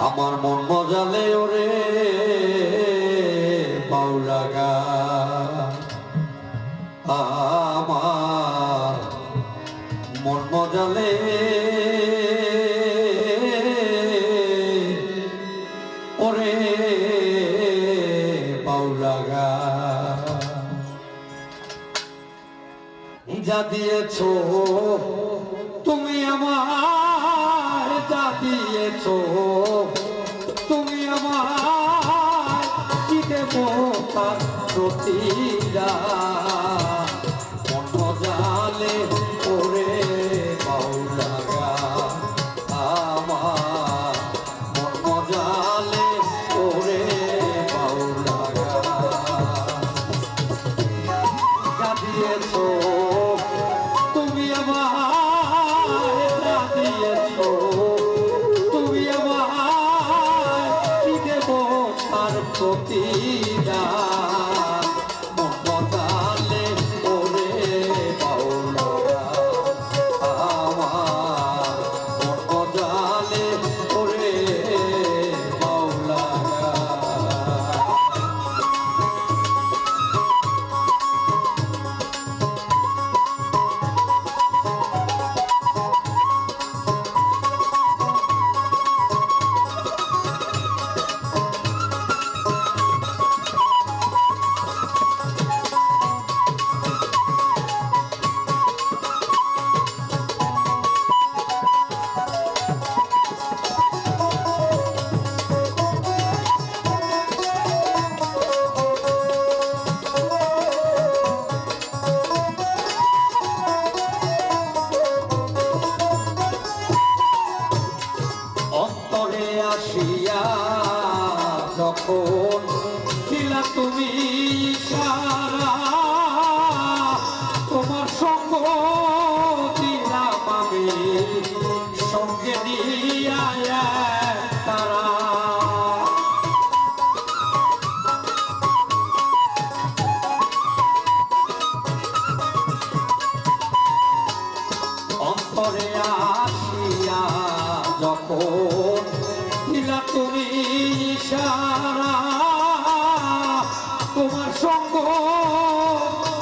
আমার মন মজালে ওরে বাউলাগা আমার মন মজালে ওরে বাউলাগা যা দিয়েছো তুমি আমায়, যা দিয়েছো তুমি আমায়, কি দেব তার প্রতিদান। মন মজালে ওরে বাউলাগা আমার মন মজালে ওরে বাউলাগা যা দিয়েছো তুমি আমায়, যা দিয়েছো তুমি আমায়, কি দেব তার প্রতিদান। মন মজালে ওরে বাউলাগা আমার মন মজালে ওরে বাউলাগা। অন্তরে আসিয়া যখন ছিলা তুমি ইশারা, তোমার সঙ্গ দিলাম আমি সঙ্গে নিয়া তারা। অন্তরে আসিয়া যখন দিলা তুমি ইশারা, তোমার সঙ্গ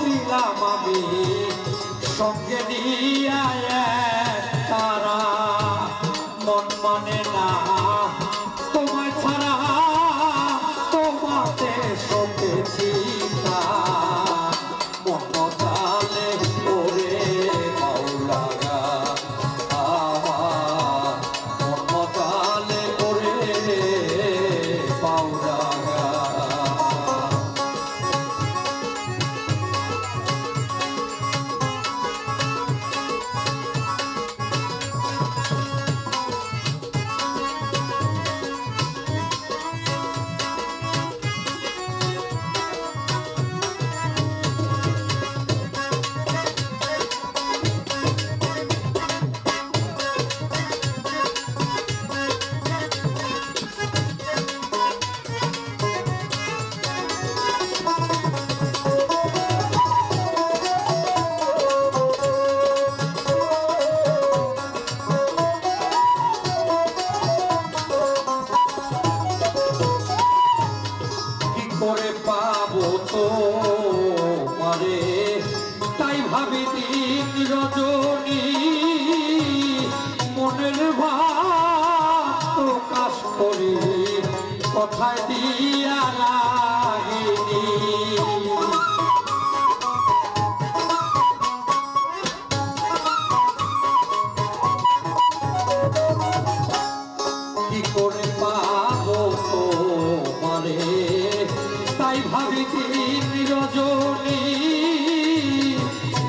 দিলাম আমি সঙ্গে নিয়া তারা। মন মানে না তোমায় ছাড়া, তোমাতে সপেছি মন মজালে ওরে বাউলাগা আমার মন মজালে ওরে বাউলাগা। করে পাবো তো মারে তাই ভাবি দিন রজনী, মনের ভাব প্রকাশ করি কথায় দিয়া রাগিনী। কি করে পাবো তো মারে তাই ভাবি দিন রজনী,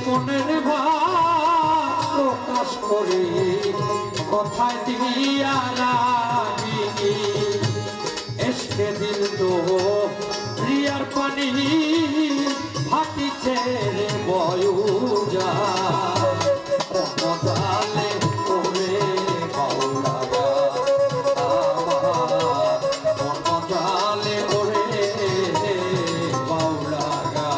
মনের ভাব প্রকাশ করে কথায় দিয়া রাগিনী। এসকে দিল তো রিয়ার পানি ফাটিছে রে বয়ুজা মজালে ওরে বাউলাগা আমার মন মজালে ওরে বাউলাগা।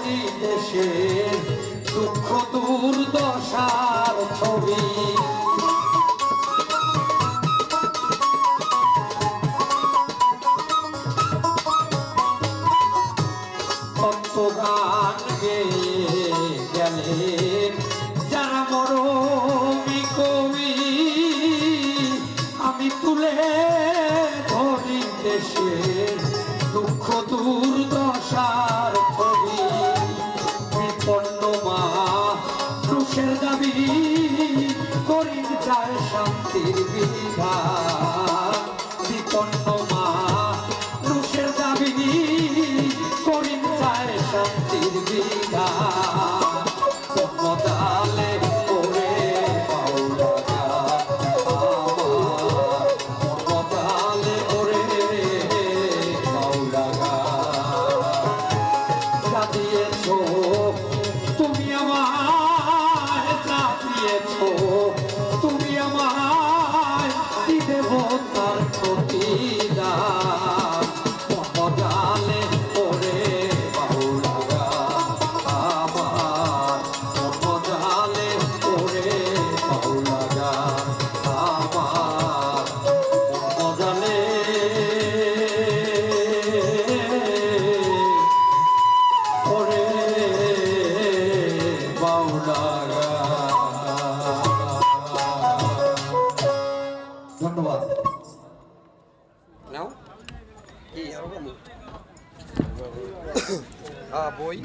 ধনী দেশের দুঃখ দুর্দশার ছবি গান গেয়ে গেলেন যারা মরমি কবি আমি তুলে ধরি দেশের দুঃখ দুর্দশার ছবি বিপন্ন মা ক্রুশের দাবি করিন চায় শান্তির বিধান বিপন্ন মা ক্রুশের দাবি করিন চায় শান্তির বিধান মদালে ওরে বাউলা মদালে ওরে বাউলা যা দিয়েছ তুমি আমায় যা দিয়েছ তুমি আমায় দেব তার প্রতিদান মদালে ওরে বাউলা আমার মদালে ওরে বাউলা আমার মদালে ওরে বাউলা ধন্যবাদ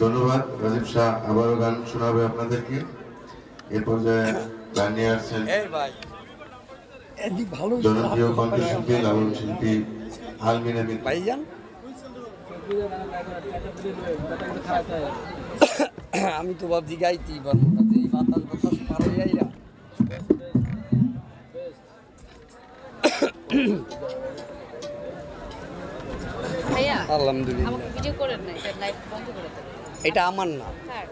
ধন্যবাদ রাজীব শাহ আবারও গান শোনাবে আপনাদেরকে এ পর্যায়ে গান নিয়ে আসছেন জনপ্রিয় কণ্ঠশিল্পী লালন শিল্পী আলমিন আমিন ভাইজান আমি তো ভাবছি গাইতেই পারবো না এই বাতাস বাতাস পারে যাইরা ভাইয়া আলহামদুলিল্লাহ আমাকে ভিডিও করেন না এটা লাইভ বন্ধ করে দেন এটা আমার না হ্যাঁ